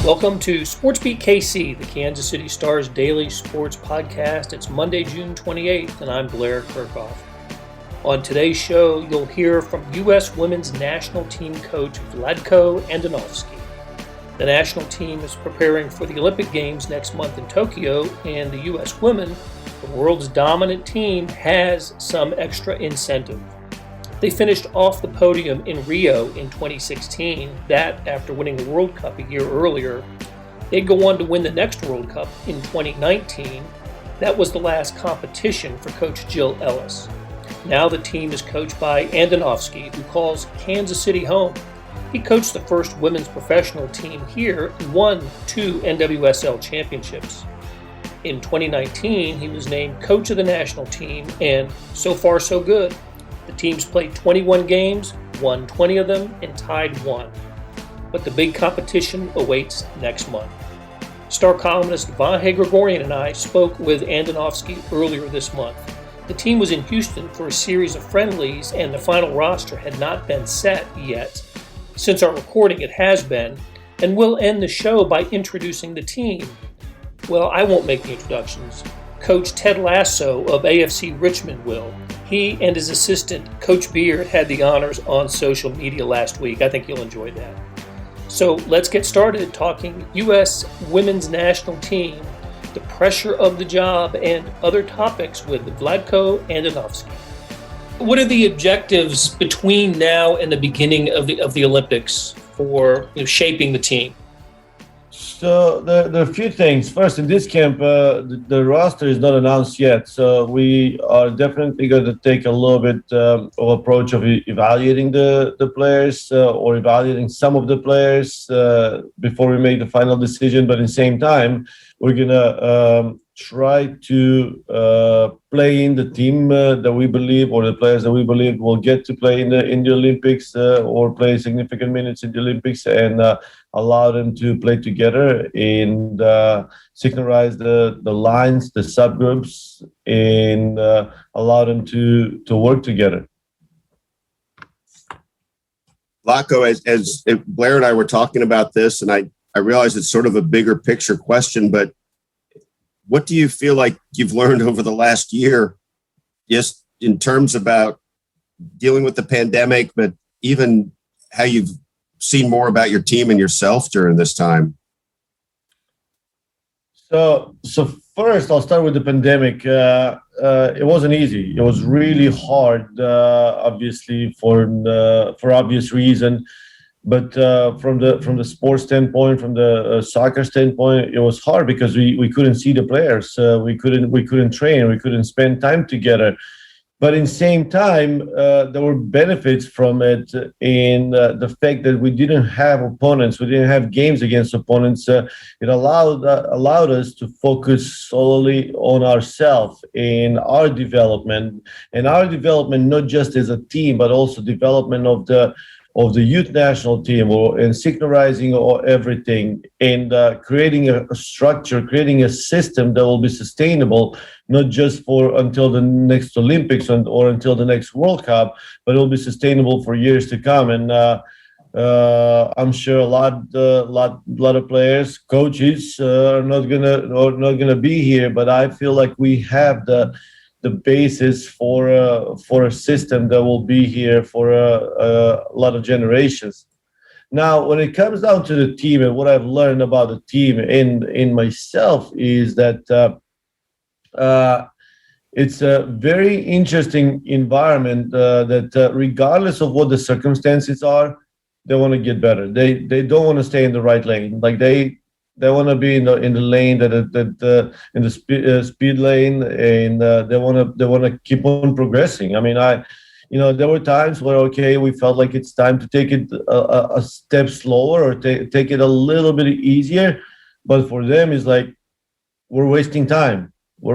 Welcome to SportsBeat KC, the Kansas City Star's daily sports podcast. It's Monday, June 28th, and I'm Blair Kerkhoff. On today's show, you'll hear from U.S. Women's National Team coach Vlatko Andonovski. The national team is preparing for the Olympic Games next month in Tokyo, and the U.S. women, the world's dominant team, has some extra incentive. They finished off the podium in Rio in 2016, that after winning the World Cup a year earlier. They'd go on to win the next World Cup in 2019. That was the last competition for Coach Jill Ellis. Now the team is coached by Andonovski, who calls Kansas City home. He coached the first women's professional team here and won 2 NWSL championships. In 2019, he was named coach of the national team, and so far so good. The teams played 21 games, won 20 of them, and tied 1. But the big competition awaits next month. Star columnist Vahe Gregorian and I spoke with Andonovski earlier this month. The team was in Houston for a series of friendlies, and the final roster had not been set yet. Since our recording, it has been, and we'll end the show by introducing the team. Well, I won't make the introductions. Coach Ted Lasso of AFC Richmond will. He and his assistant, Coach Beard, had the honors on social media last week. I think you'll enjoy that. So let's get started talking U.S. Women's National Team, the pressure of the job, and other topics with Vlatko Andonovski. What are the objectives between now and the beginning of the Olympics for shaping the team? So there are a few things. First, in this camp, the roster is not announced yet. So we are definitely going to take a little bit of approach of evaluating the players or evaluating some of the players before we make the final decision. But at the same time, we're going to try to play in the team that we believe, or the players that we believe will get to play in the Olympics or play significant minutes in the Olympics, and allow them to play together and synchronize the lines, the subgroups, and allow them to work together. Vlatko, as Blair and I were talking about this, and I realize it's sort of a bigger picture question, but what do you feel like you've learned over the last year, just in terms about dealing with the pandemic, but even how you've seen more about your team and yourself during this time? So first, I'll start with the pandemic. It wasn't easy. It was really hard, obviously, for obvious reason. But from the sports standpoint, from the soccer standpoint, it was hard because we couldn't see the players. We couldn't train. We couldn't spend time together. But in the same time, there were benefits from it in the fact that we didn't have opponents. We didn't have games against opponents. It allowed us to focus solely on ourselves in our development, not just as a team, but also development of the youth national team, and synchronizing everything, and creating a structure, creating a system that will be sustainable, not just for until the next Olympics or until the next World Cup, but it will be sustainable for years to come. And I'm sure a lot of players, coaches are not gonna be here, but I feel like we have the basis for a system that will be here for a lot of generations. Now, when it comes down to the team and what I've learned about the team and in myself is that it's a very interesting environment that regardless of what the circumstances are, they want to get better. They don't want to stay in the right lane. Like they want to be in the lane in the speed lane, and they want to keep on progressing. I mean, there were times where we felt like it's time to take it a step slower or take it a little bit easier, but for them it's like we're wasting time. We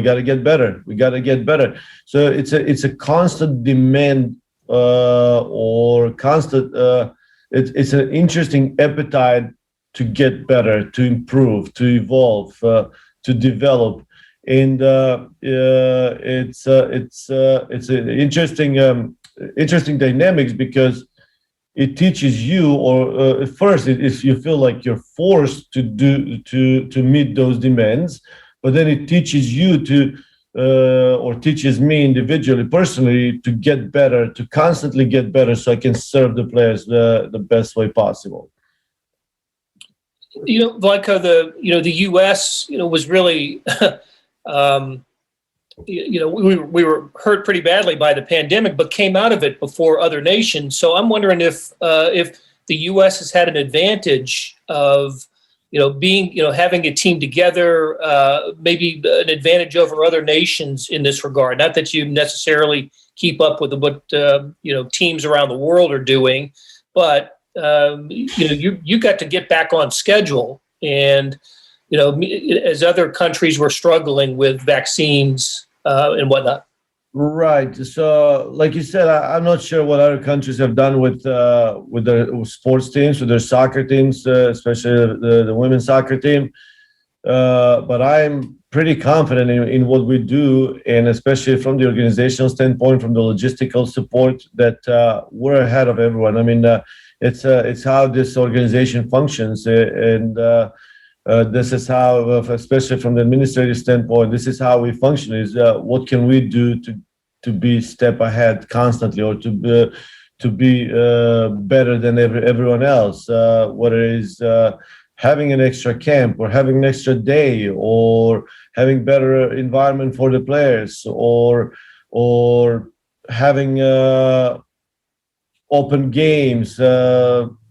got to get better. So it's a constant demand or constant. It's an interesting appetite to get better, to improve, to evolve, to develop, and it's an interesting dynamics because it teaches you, or at first you feel like you're forced to meet those demands, but then it teaches you to, or teaches me individually, personally, to get better, to constantly get better, so I can serve the players the best way possible. Vlatko, the U.S. was really, we were hurt pretty badly by the pandemic, but came out of it before other nations. So I'm wondering if the U.S. has had an advantage of being having a team together, maybe an advantage over other nations in this regard. Not that you necessarily keep up with what teams around the world are doing, but you got to get back on schedule, and as other countries were struggling with vaccines and whatnot. Right. So, like you said, I'm not sure what other countries have done with their sports teams, with their soccer teams, especially the women's soccer team. But I'm pretty confident in what we do, and especially from the organizational standpoint, from the logistical support, that we're ahead of everyone. I mean, it's how this organization functions, and this is how, especially from the administrative standpoint, this is how we function. Is what can we do to be step ahead constantly, or to be better than everyone else, whether it's having an extra camp, or having an extra day, or having better environment for the players, or having open games,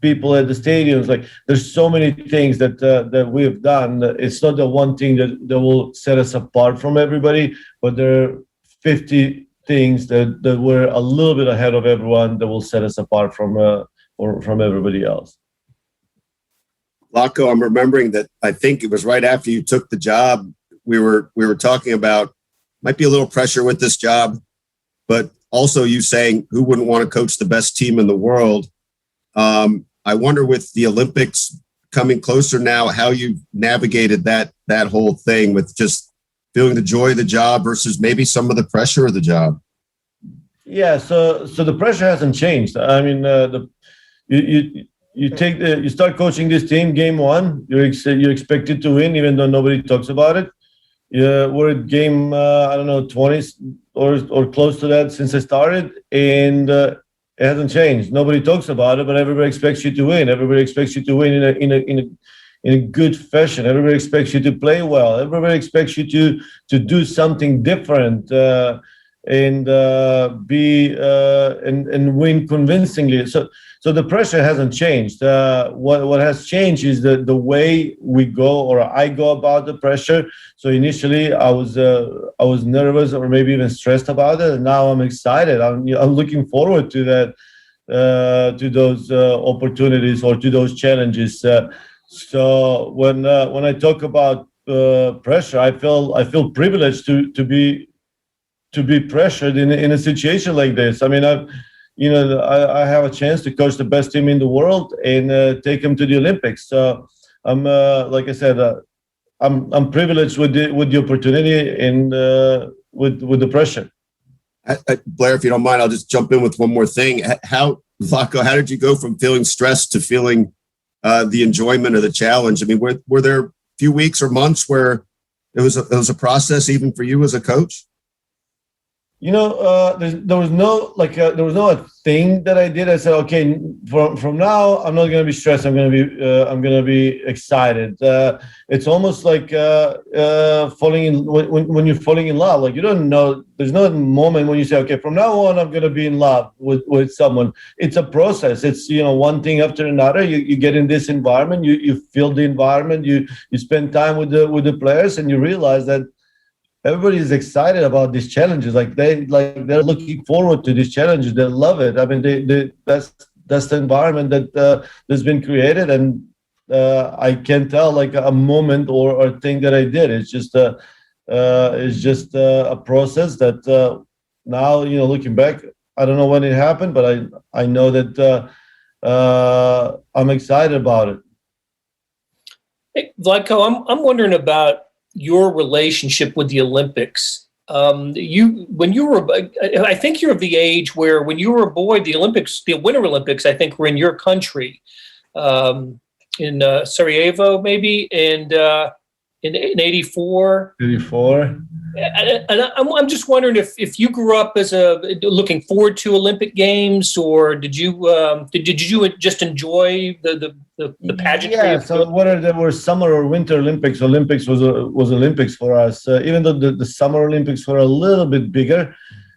people at the stadiums. Like, there's so many things that we've done. It's not the one thing that will set us apart from everybody, but there are 50 things that we're a little bit ahead of everyone that will set us apart from everybody else. Vlatko, I'm remembering that I think it was right after you took the job, we were talking about might be a little pressure with this job, but also you saying who wouldn't want to coach the best team in the world. I wonder, with the Olympics coming closer now, how you navigated that whole thing with just feeling the joy of the job versus maybe some of the pressure of the job. Yeah, so the pressure hasn't changed. I mean, you start coaching this team game one, you're expected to win, even though nobody talks about it. We're at game 20 or close to that since I started, and it hasn't changed. Nobody talks about it, but everybody expects you to win. Everybody expects you to win in a good fashion. Everybody expects you to play well. Everybody expects you to do something different and win convincingly. So the pressure hasn't changed. What has changed is the way we go, or I go about the pressure. So initially I was nervous, or maybe even stressed about it, and now I'm excited. I'm looking forward to that, to those opportunities, or to those challenges. So when I talk about pressure, I feel privileged to be pressured in a situation like this. I mean, I have a chance to coach the best team in the world and take them to the Olympics. So I'm, like I said, I'm privileged with the opportunity and with the pressure. Blair, if you don't mind, I'll just jump in with one more thing. Vlatko, how did you go from feeling stressed to feeling the enjoyment of the challenge? I mean, were there a few weeks or months where it was a process even for you as a coach? There was no thing that I did. I said, okay, from now I'm not going to be stressed. I'm going to be excited. It's almost like falling in when you're falling in love. Like, you don't know. There's no moment when you say, okay, from now on I'm going to be in love with someone. It's a process. It's one thing after another. You get in this environment. You feel the environment. You spend time with the players, and you realize that everybody is excited about these challenges. They're looking forward to these challenges. They love it. I mean, that's the environment that's been created, and I can't tell like a moment or a thing that I did. It's just a process that now looking back, I don't know when it happened, but I know that I'm excited about it. Hey, Vlatko, I'm wondering about your relationship with the Olympics. when you were, I think you're of the age where when you were a boy, the Winter Olympics, I think, were in your country, in Sarajevo, maybe, and in '84. 84. And I'm just wondering if you grew up as looking forward to Olympic Games, or did you just enjoy the pageantry? Yeah. So whether there were Summer or Winter Olympics, Olympics was Olympics for us. Even though the Summer Olympics were a little bit bigger,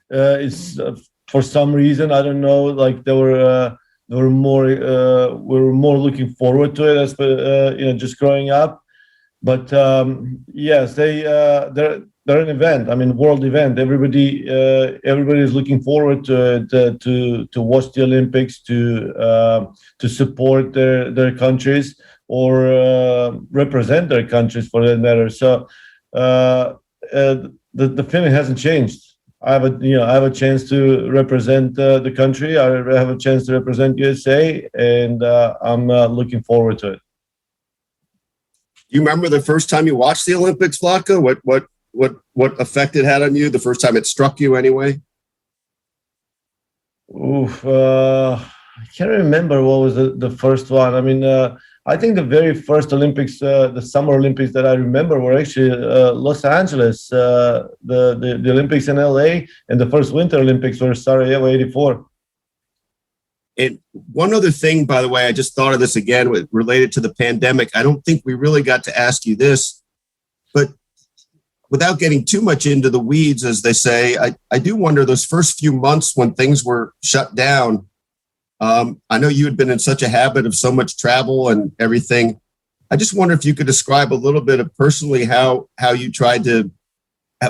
it's for some reason, I don't know. Like we were more looking forward to it as just growing up. But yes, they're an event. I mean, world event. Everybody is looking forward to it, to watch the Olympics, to support their countries or represent their countries for that matter. So the feeling hasn't changed. I have a chance to represent the country. I have a chance to represent USA, and I'm looking forward to it. You remember the first time you watched the Olympics, Vlatko? What effect it had on you? The first time it struck you, anyway. Oof, I can't remember what was the first one. I mean, I think the very first Olympics, the Summer Olympics that I remember were actually Los Angeles, the Olympics in LA, and the first Winter Olympics were Sarajevo '84. And one other thing, by the way, I just thought of this again related to the pandemic. I don't think we really got to ask you this, but without getting too much into the weeds, as they say, I do wonder those first few months when things were shut down. I know you had been in such a habit of so much travel and everything. I just wonder if you could describe a little bit of personally how you tried to,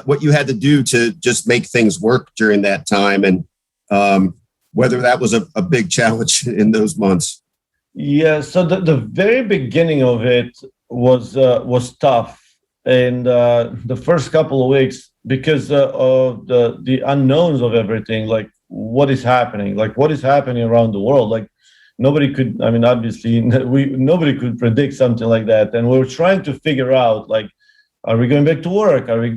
what you had to do to just make things work during that time, and whether that was a big challenge in those months. Yeah, so the very beginning of it was tough. And the first couple of weeks, because of the unknowns of everything, like what is happening around the world, like nobody could, I mean, obviously nobody could predict something like that. And we were trying to figure out, like, are we going back to work? Are we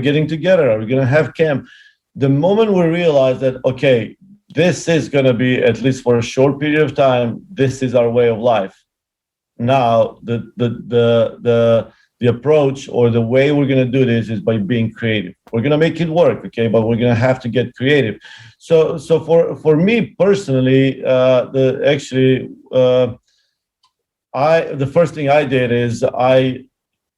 getting together? Are we going to have camp? The moment we realized that, okay, this is going to be, at least for a short period of time, this is our way of life. Now the approach or the way we're going to do this is by being creative. We're going to make it work, okay, but we're going to have to get creative. So for me personally, the first thing I did is I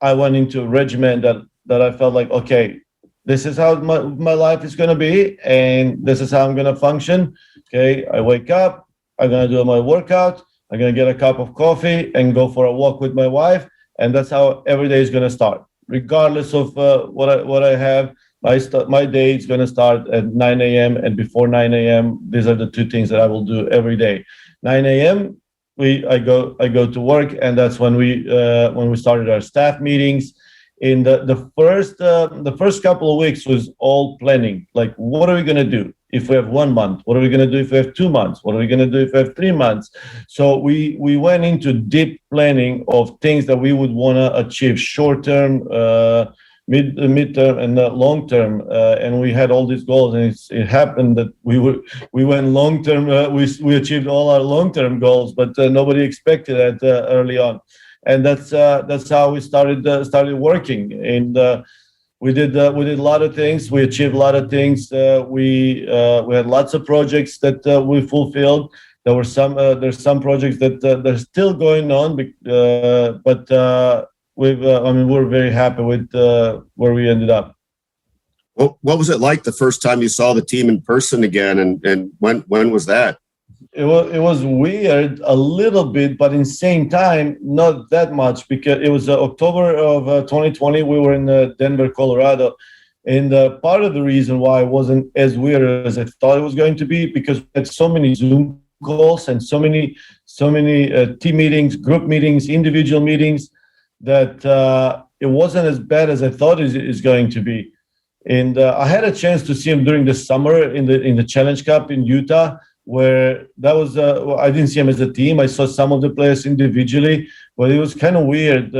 went into a regimen that I felt like, okay, this is how my life is going to be, and this is how I'm going to function. Okay, I wake up, I'm going to do my workout, I'm going to get a cup of coffee and go for a walk with my wife. And that's how every day is going to start, regardless of what I have. My day is going to start at 9 a.m. and before 9 a.m. These are the two things that I will do every day. 9 a.m. I go to work, and that's when we started our staff meetings. In the first couple of weeks was all planning. Like, what are we going to do if we have 1 month? What are we going to do if we have 2 months? What are we going to do if we have 3 months? So we went into deep planning of things that we would want to achieve short term, mid-term, and long term. And we had all these goals, and it happened that we went long term. We achieved all our long term goals, but nobody expected that early on. And that's how we started working, and we did a lot of things. We achieved a lot of things. We had lots of projects that we fulfilled. There's some projects that they're still going on, but we're very happy with where we ended up. What was it like the first time you saw the team in person again, and when was that? It was weird a little bit, but in the same time, not that much, because it was October of 2020. We were in Denver, Colorado. And part of the reason why it wasn't as weird as I thought it was going to be, because we had so many Zoom calls and so many team meetings, group meetings, individual meetings, that it wasn't as bad as I thought it is going to be. And I had a chance to see him during the summer in the Challenge Cup in Utah, where that was I didn't see him as a team. I saw some of the players individually, but it was kind of weird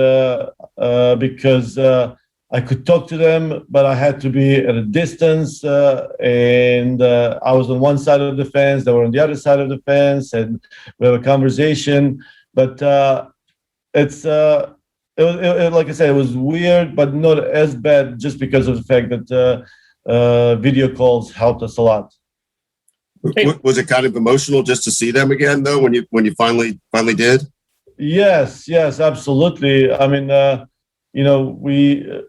because I could talk to them, but I had to be at a distance, and I was on one side of the fence, they were on the other side of the fence, and we have a conversation. But like I said, it was weird, but not as bad, just because of the fact that video calls helped us a lot. Was it kind of emotional just to see them again, though, when you finally did? Yes, absolutely. I mean,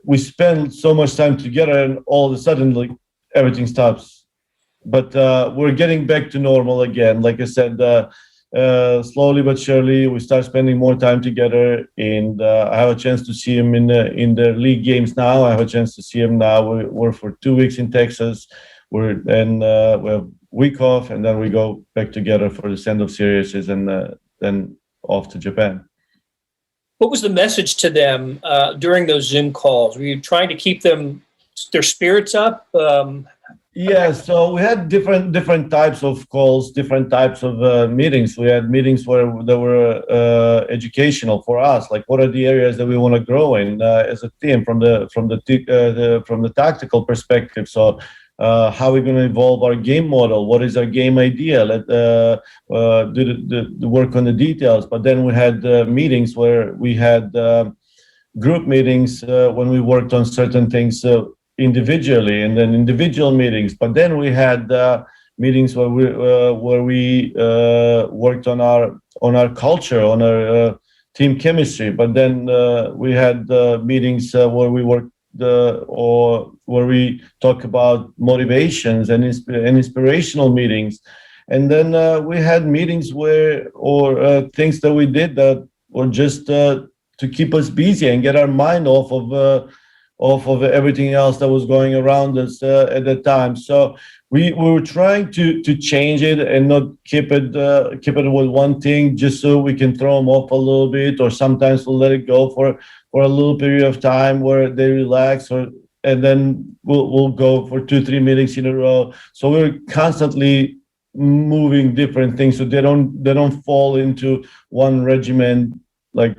we spend so much time together, and all of a sudden, like, everything stops. But we're getting back to normal again. Like I said, slowly but surely, we start spending more time together, and I have a chance to see him in the league games now. I have a chance to see him now. We're for 2 weeks in Texas. We have week off, and then we go back together for the send-off series, and then off to Japan. What was the message to them during those Zoom calls? Were you trying to keep their spirits up? Yeah, so we had different types of calls, different types of meetings. We had meetings where they were educational for us, like what are the areas that we want to grow in as a team from the tactical perspective. So how are we going to evolve our game model? What is our game idea? Let do the work on the details. But then we had meetings where we had group meetings when we worked on certain things individually, and then individual meetings. But then we had meetings where we worked on our culture, on our team chemistry. But then we had meetings where we worked or where we talk about motivations and inspirational meetings. And then we had meetings or things that we did that were just to keep us busy and get our mind off of everything else that was going around us at the time. So we were trying to change it and not keep it with one thing, just so we can throw them off a little bit, or sometimes we'll let it go for a little period of time where they relax, and then we'll go for 2-3 meetings in a row. So we're constantly moving different things so they don't fall into one regimen, like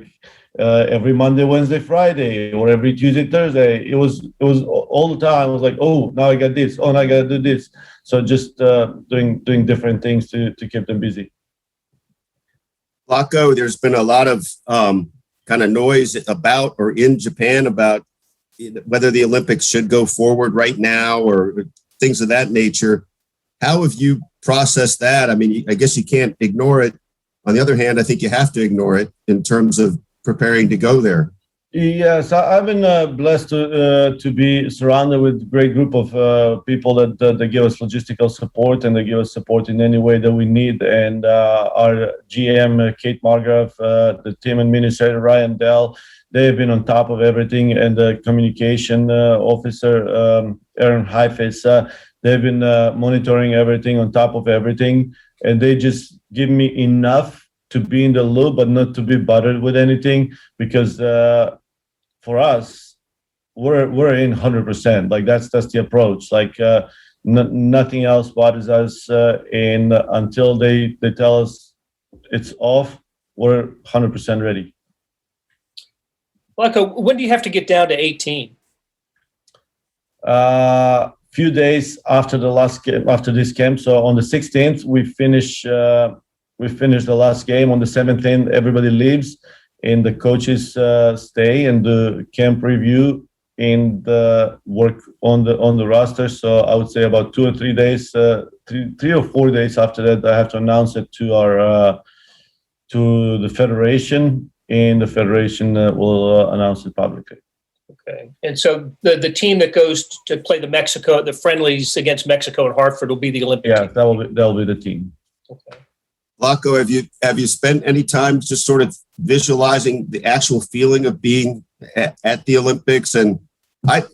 every Monday, Wednesday, Friday, or every Tuesday, Thursday. It was all the time. I was like, oh, now I got this. Oh, now I got to do this. So just doing different things to keep them busy. Vlatko, there's been a lot of kind of noise about or in Japan about whether the Olympics should go forward right now or things of that nature. How have you processed that? I mean, I guess you can't ignore it. On the other hand, I think you have to ignore it in terms of preparing to go there. Yes, I've been blessed to be surrounded with a great group of people that give us logistical support, and they give us support in any way that we need. And our GM, Kate Margraf, the team administrator, Ryan Dell, they've been on top of everything. And the communication officer, Aaron Heifetz, they've been monitoring everything, on top of everything. And they just give me enough to be in the loop, but not to be bothered with anything, because for us, we're in 100%. Like that's the approach. Like nothing else bothers us, and until they tell us it's off, we're 100% ready. Vlatko, when do you have to get down to 18? Few days after after this camp. So on the 16th, we finish the last game. On the 17th, everybody leaves, and the coaches stay and the camp review and work on the roster. So I would say about 2 or 3 days, 3 or 4 days after that, I have to announce it to the federation, and the federation will announce it publicly. Okay, and so the team that goes to play the friendlies against Mexico and Hartford will be the Olympic team. That'll be the team. Okay. Vlatko, have you spent any time just sort of visualizing the actual feeling of being at the Olympics? And I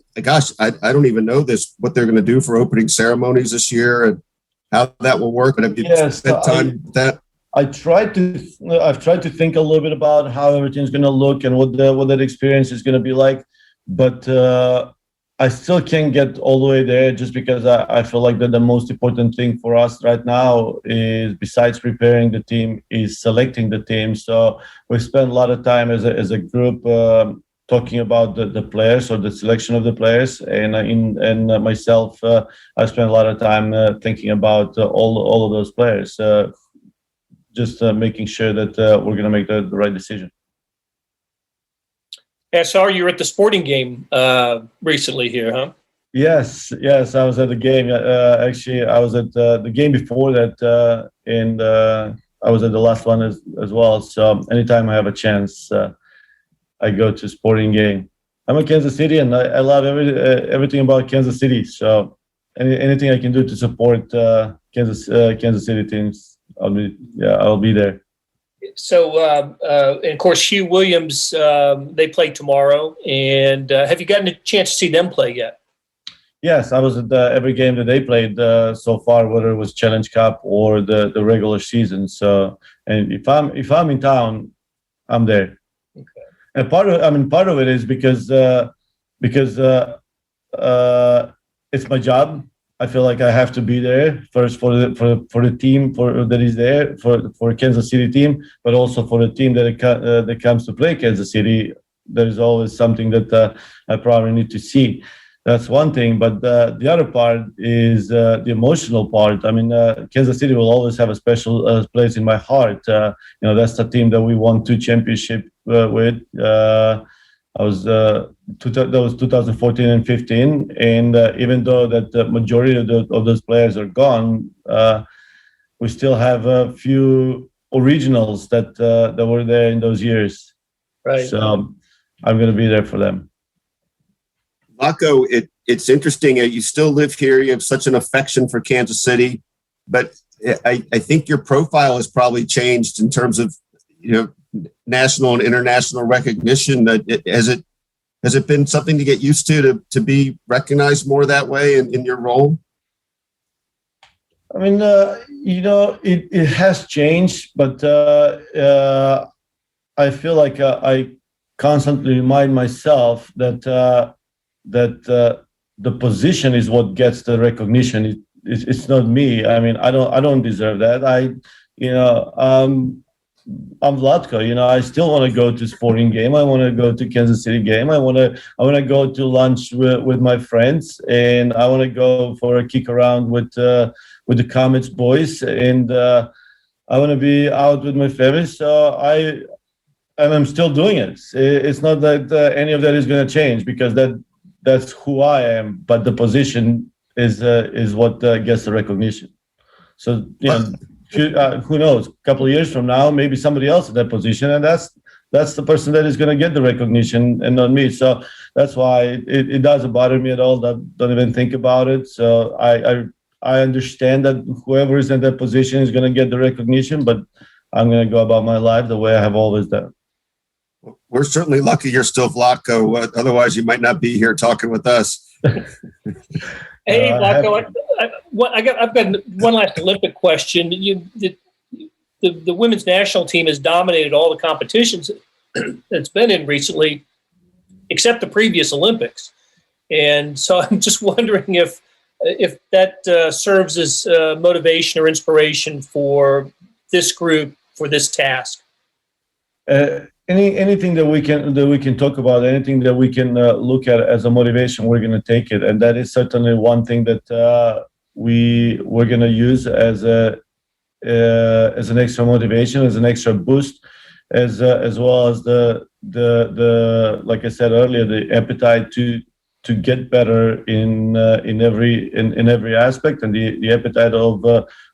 don't even know what they're going to do for opening ceremonies this year and how that will work. But have you spent time with that? I've tried to think a little bit about how everything's going to look and what that experience is going to be like, but I still can't get all the way there, just because I feel like that the most important thing for us right now is, besides preparing the team, is selecting the team. So we spent a lot of time as a group talking about the players or the selection of the players, and myself, I spent a lot of time thinking about all of those players, just making sure that we're going to make the right decision. SR, you were at the sporting game recently here, huh? Yes, I was at the game. Actually, I was at the game before that, and I was at the last one as well. So anytime I have a chance, I go to sporting game. I'm a Kansas City, and I love everything about Kansas City. So anything I can do to support Kansas City teams, I'll be there. So, and of course, Hugh Williams, they play tomorrow. And have you gotten a chance to see them play yet? Yes, I was at every game that they played so far, whether it was Challenge Cup or the regular season. So, and if I'm in town, I'm there. Okay. And part of it is because it's my job. I feel like I have to be there first for the team that is there for Kansas City team, but also for the team that comes to play Kansas City. There is always something that I probably need to see. That's one thing, but the other part is the emotional part. I mean, Kansas City will always have a special place in my heart. That's the team that we won 2 championships with. That was 2014 and 15, and even though that the majority of those players are gone, we still have a few originals that were there in those years. Right. So I'm going to be there for them. Vlatko, it's interesting. You still live here. You have such an affection for Kansas City, but I think your profile has probably changed in terms of national and international recognition. Has it been something to get used to be recognized more that way in your role? I mean, it has changed, but I feel like I constantly remind myself that the position is what gets the recognition. It's not me. I mean, I don't deserve that. I'm Vlatko. I still want to go to sporting game. I want to go to Kansas City game. I want to go to lunch with my friends, and I want to go for a kick around with the Comets boys, and I want to be out with my family. So I'm still doing it. It's not that any of that is going to change, because that's who I am. But the position is what gets the recognition. So who knows? A couple of years from now, maybe somebody else in that position, and that's the person that is going to get the recognition, and not me. So that's why it doesn't bother me at all. Don't even think about it. So I understand that whoever is in that position is going to get the recognition, but I'm going to go about my life the way I have always done. We're certainly lucky you're still Vlatko. Otherwise, you might not be here talking with us. Hey, Vlatko, I've got one last Olympic question. The women's national team has dominated all the competitions it's been in recently, except the previous Olympics. And so I'm just wondering if that serves as motivation or inspiration for this group, for this task. Anything that we can talk about, anything that we can look at as a motivation, we're going to take it, and that is certainly one thing that we're going to use as an extra motivation, as an extra boost, as well as the like I said earlier, the appetite to get better in every aspect, and the appetite of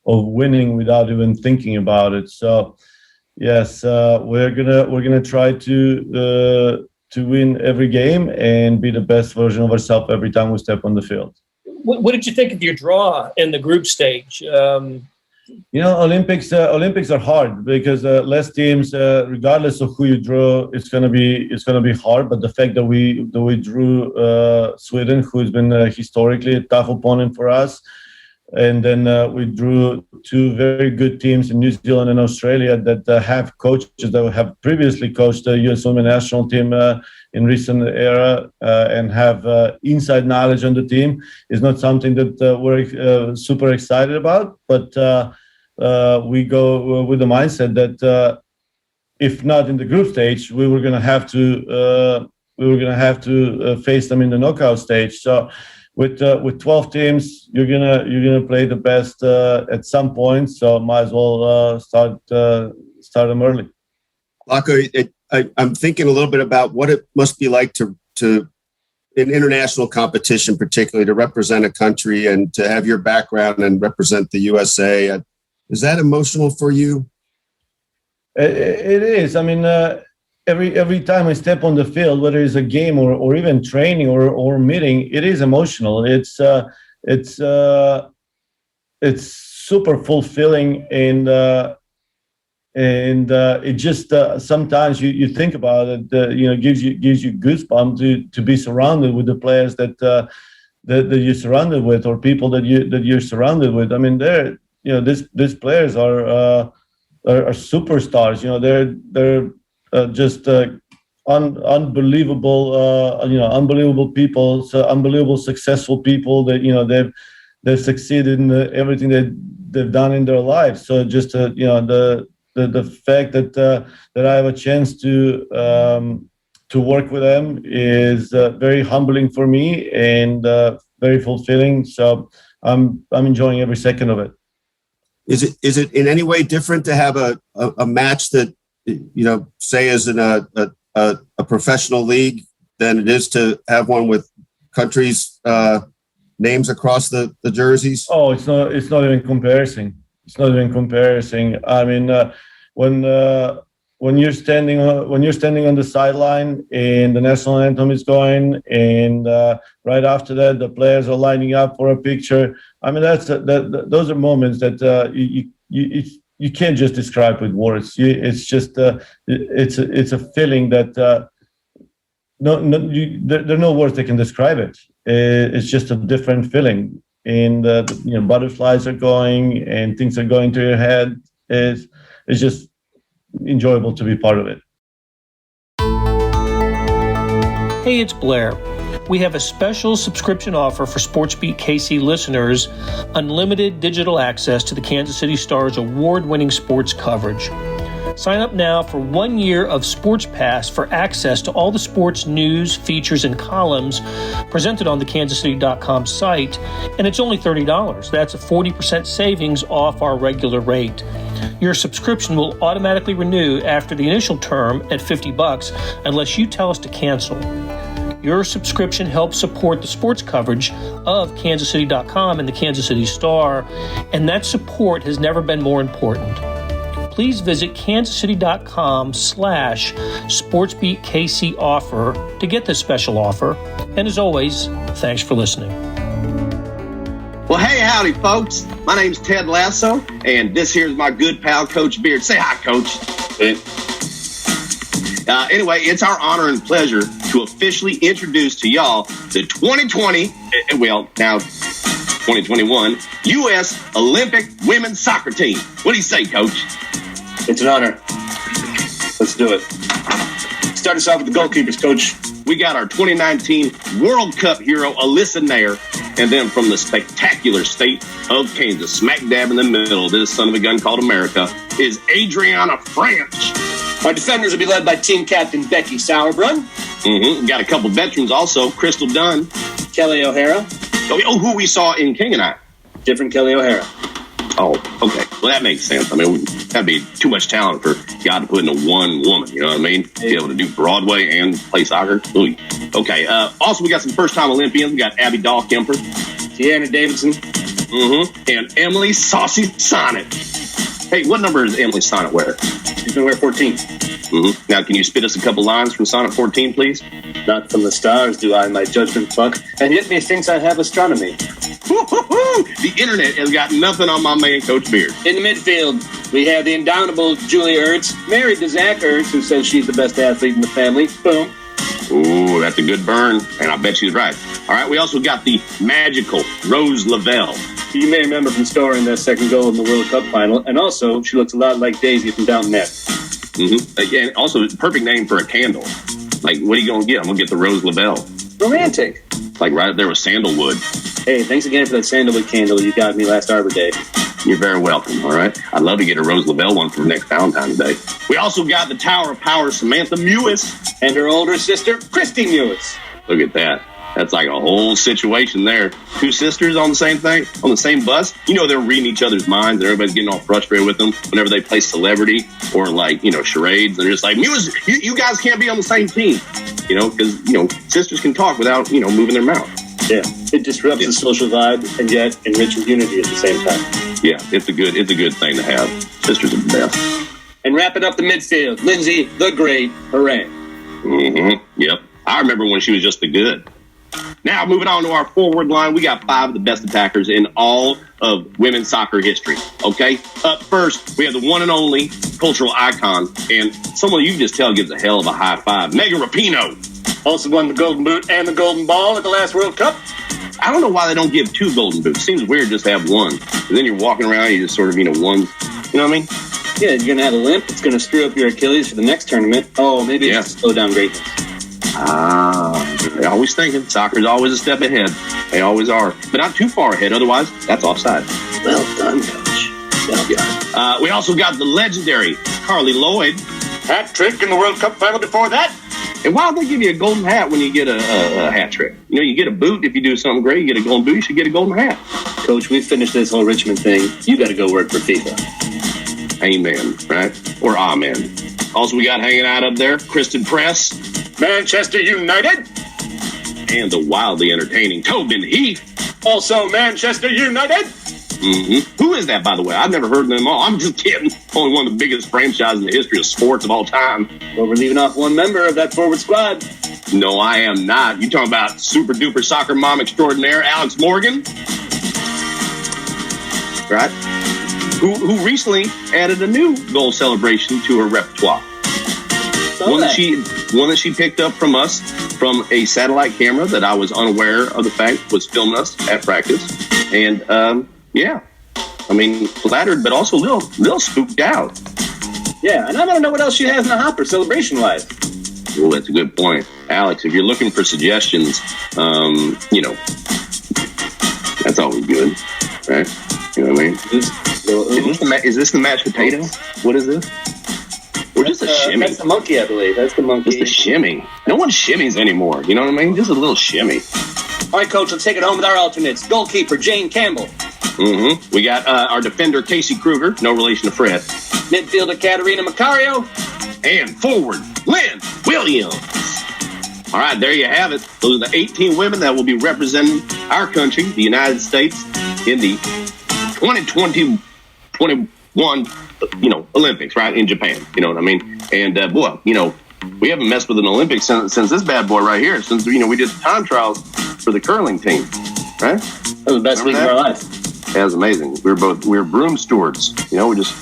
winning without even thinking about it. So. Yes, we're gonna try to win every game and be the best version of ourselves every time we step on the field. What did you think of your draw in the group stage? Olympics are hard because less teams, regardless of who you draw, it's gonna be hard. But the fact that we drew Sweden, who's been historically a tough opponent for us. And then we drew 2 very good teams in New Zealand and Australia that have coaches that have previously coached the U.S. Women's National Team in recent era and have inside knowledge on the team. Is not something that we're super excited about, but we go with the mindset that if not in the group stage, we were going to have to we were going to have to face them in the knockout stage. So with 12 teams, you're gonna play the best at some point. So might as well start them early. Vlatko, I'm thinking a little bit about what it must be like to in international competition, particularly to represent a country and to have your background and represent the USA. Is that emotional for you? It is. I mean, every time I step on the field, whether it's a game or even training or meeting, it is emotional. It's super fulfilling, and it just sometimes you think about it, gives you goosebumps to be surrounded with the players that you're surrounded with, or people that you're surrounded with. I mean, these players are superstars. They're just unbelievable people, so unbelievable successful people that they've succeeded in everything that they've done in their lives. So just the fact that I have a chance to work with them is very humbling for me and very fulfilling. So I'm enjoying every second of it. Is it in any way different to have a match that, say is in a professional league than it is to have one with countries' names across the jerseys? Oh, it's not even comparison. It's not even comparison. I mean, when you're standing on the sideline and the national anthem is going, and right after that the players are lining up for a picture. I mean, those are moments that you can't just describe with words. It's just it's a feeling that there are no words that can describe it. It's just a different feeling, and butterflies are going and things are going through your head. It's just enjoyable to be part of it. Hey, it's Blair. We have a special subscription offer for SportsBeat KC listeners, unlimited digital access to the Kansas City Star's award-winning sports coverage. Sign up now for 1 year of Sports Pass for access to all the sports news, features, and columns presented on the kansascity.com site, and it's only $30. That's a 40% savings off our regular rate. Your subscription will automatically renew after the initial term at $50 unless you tell us to cancel. Your subscription helps support the sports coverage of kansascity.com and the Kansas City Star, and that support has never been more important. Please visit kansascity.com/SportsBeatKC offer to get this special offer. And as always, thanks for listening. Well, hey, howdy, folks. My name's Ted Lasso, and this here's my good pal, Coach Beard. Say hi, Coach. Anyway, it's our honor and pleasure to officially introduce to y'all the 2020, well, now 2021, U.S. Olympic women's soccer team. What do you say, Coach? It's an honor. Let's do it. Start us off with the goalkeepers, Coach. We got our 2019 World Cup hero, Alyssa Nair, and then from the spectacular state of Kansas, smack dab in the middle of this son of a gun called America, is Adriana French. Our defenders will be led by team captain Becky Sauerbrunn. We got a couple veterans also, Crystal Dunn. Kelly O'Hara. Oh, who we saw in King and I. Different Kelly O'Hara. Oh, okay. Well, that makes sense. I mean, that'd be too much talent for God to put into one woman. You know what I mean? Be able to do Broadway and play soccer. Ooh. Okay. Also, we got some first-time Olympians. We got Abby Dahl-Kemper. Deanna Davidson. And Emily Saucy Sonnet. Hey, what number does Emily Sonnet wear? She's going to wear 14. Now, can you spit us a couple lines from Sonnet 14, please? Not from the stars do I my judgment pluck, and yet methinks I have astronomy. The internet has got nothing on my man, Coach Beard. In the midfield, we have the indomitable Julia Ertz, married to Zach Ertz, who says she's the best athlete in the family. Boom. Ooh, that's a good burn, and I bet she's right. All right, we also got the magical Rose Lavelle. You may remember from scoring that second goal in the World Cup final, and also she looks a lot like Daisy from Downton Abbey. And also, perfect name for a candle. Like, what are you going to get? I'm going to get the Rose Lavelle. Romantic. Like right up there with sandalwood. Hey, thanks again for that sandalwood candle you got me last Arbor Day. You're very welcome, all right? I'd love to get a Rose LaBelle one for next Valentine's Day. We also got the Tower of Power, Samantha Mewis. And her older sister, Christy Mewis. Look at that. That's like a whole situation there. Two sisters on the same thing, on the same bus. You know, they're reading each other's minds and everybody's getting all frustrated with them whenever they play celebrity or like, charades. And they're just like, you guys can't be on the same team, because, sisters can talk without, moving their mouth. Yeah, it disrupts the social vibe and yet enriches unity at the same time. Yeah, it's a good thing to have. Sisters are the best. And wrapping up the midfield, Lindsay the Great Hooray. Mm-hmm. Yep. I remember when she was just the good. Now, moving on to our forward line, we got 5 of the best attackers in all of women's soccer history. Okay? Up first, we have the one and only cultural icon, and someone you can just tell gives a hell of a high five, Megan Rapinoe. Also won the Golden Boot and the Golden Ball at the last World Cup. I don't know why they don't give 2 Golden Boots. Seems weird just to have one. And then you're walking around, you just sort of, one. You know what I mean? Yeah, you're going to have a limp. It's going to screw up your Achilles for the next tournament. Oh, maybe it's slow down greatness. They're always thinking. Soccer's always a step ahead. They always are. But not too far ahead. Otherwise, that's offside. Well done, Coach. Well done. We also got the legendary Carly Lloyd. Hat trick in the World Cup final before that. And why don't they give you a golden hat when you get a hat trick? You get a boot if you do something great. You get a golden boot, you should get a golden hat. Coach, we finished this whole Richmond thing. You got to go work for FIFA. Amen, right? Or amen. Also, we got hanging out up there, Kristen Press. Manchester United. And the wildly entertaining Tobin Heath. Also Manchester United. Mm-hmm. Who is that, by the way? I've never heard of them all. I'm just kidding. Only one of the biggest franchises in the history of sports of all time. Well, we're leaving off one member of that forward squad. No, I am not. You talking about super duper soccer mom extraordinaire, Alex Morgan? Right? Who recently added a new goal celebration to her repertoire. One that she picked up from us from a satellite camera that I was unaware of the fact was filming us at practice. And, flattered, but also a little spooked out. Yeah, and I want to know what else she has in the hopper celebration-wise. Well, that's a good point. Alex, if you're looking for suggestions, that's always good, right? You know what I mean? Is this the mashed potato? What is this? Or just a shimmy? That's the monkey, I believe. That's the monkey. Just a shimmy. No one shimmies anymore. You know what I mean? Just a little shimmy. All right, Coach, let's take it home with our alternates. Goalkeeper, Jane Campbell. Mm-hmm. We got our defender, Casey Kruger. No relation to Fred. Midfielder, Katerina Macario. And forward, Lynn Williams. All right, there you have it. Those are the 18 women that will be representing our country, the United States, in the 2021, Olympics, right, in Japan. You know what I mean? And, we haven't messed with an Olympics since this bad boy right here, since, we did the time trials for the curling team, right? That was the best week of our life. That was amazing. We were broom stewards. We're just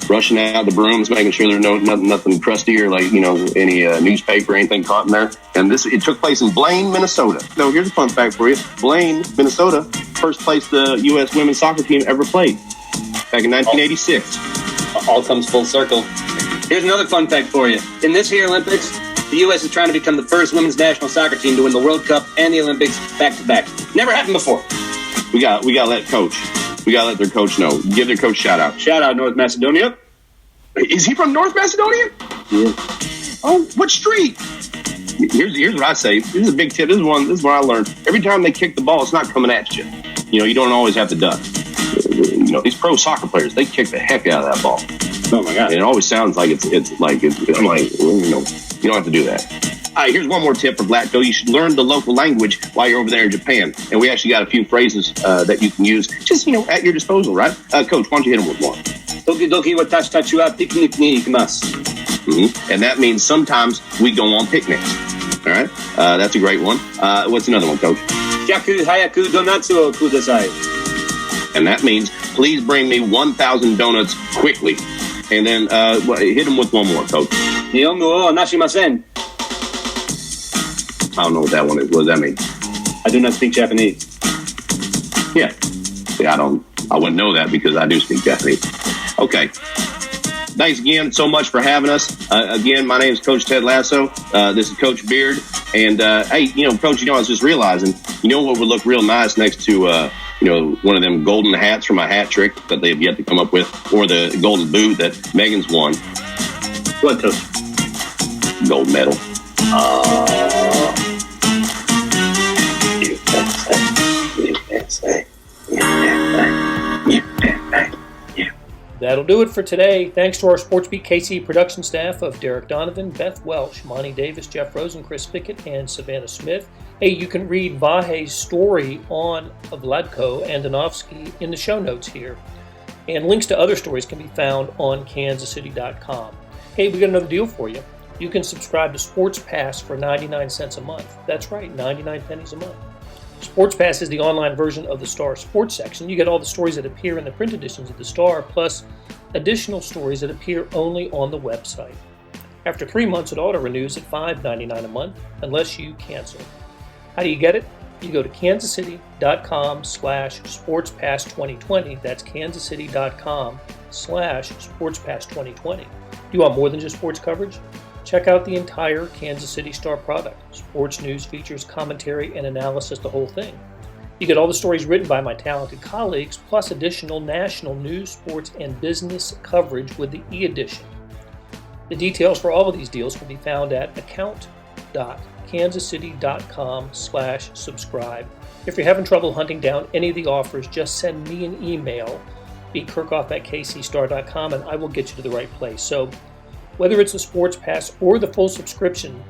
rushing out the brooms, making sure there's nothing crusty or any newspaper or anything caught in there. And it took place in Blaine, Minnesota. So here's a fun fact for you. Blaine, Minnesota, first place the U.S. women's soccer team ever played back in 1986. All comes full circle. Here's another fun fact for you. In this here Olympics, the U.S. is trying to become the first women's national soccer team to win the World Cup and the Olympics back-to-back. Never happened before. We got to let their coach know. Give their coach shout out. Shout out North Macedonia. Is he from North Macedonia? Yeah. Oh, what street? Here's what I say. This is a big tip. This is what I learned. Every time they kick the ball, it's not coming at you. You don't always have to duck. These pro soccer players, they kick the heck out of that ball. Oh my God! And it always sounds like I'm like, you don't have to do that. All right, here's one more tip for Vlatko. You should learn the local language while you're over there in Japan. And we actually got a few phrases that you can use, just at your disposal, right? Coach, why don't you hit them with one? Doki doki watashi tachi wa picnic ni ikimasu. Mm-hmm. And that means sometimes we go on picnics. All right, that's a great one. What's another one, Coach? Hyaku hayaku donatsu o kudasai. And that means please bring me 1,000 donuts quickly. And then hit them with one more, Coach. Nihongo o nashimasen. I don't know what that one is. What does that mean? I do not speak Japanese. Yeah. See, I wouldn't know that because I do speak Japanese. Okay. Thanks again so much for having us. Again, my name is Coach Ted Lasso. This is Coach Beard. And, hey, Coach, I was just realizing, what would look real nice next to one of them golden hats from a hat trick that they've yet to come up with, or the golden boot that Megan's won. What toast? Gold medal. That'll do it for today. Thanks to our SportsBeat KC production staff of Derek Donovan, Beth Welsh, Monty Davis, Jeff Rosen, Chris Fickett, and Savannah Smith. Hey, you can read Vahe's story on Vlatko Andonovski in the show notes here. And links to other stories can be found on kansascity.com. Hey, we got another deal for you. You can subscribe to Sports Pass for 99 cents a month. That's right, 99 pennies a month. Sports Pass is the online version of the Star Sports section. You get all the stories that appear in the print editions of the Star, plus additional stories that appear only on the website. After 3 months, it auto-renews at $5.99 a month, unless you cancel. How do you get it? You go to kansascity.com/sportspass2020. That's kansascity.com/sportspass2020. Do you want more than just sports coverage? Check out the entire Kansas City Star product. Sports news, features, commentary, and analysis, the whole thing. You get all the stories written by my talented colleagues, plus additional national news, sports, and business coverage with the e-edition. The details for all of these deals can be found at account.kansascity.com/subscribe. If you're having trouble hunting down any of the offers, just send me an email, bkerkhoff@kcstar.com, and I will get you to the right place. So whether it's a sports pass or the full subscription,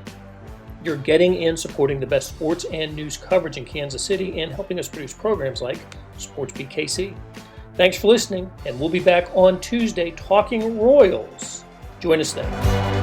you're getting and supporting the best sports and news coverage in Kansas City and helping us produce programs like SportsBeat KC. Thanks for listening, and we'll be back on Tuesday talking Royals. Join us then.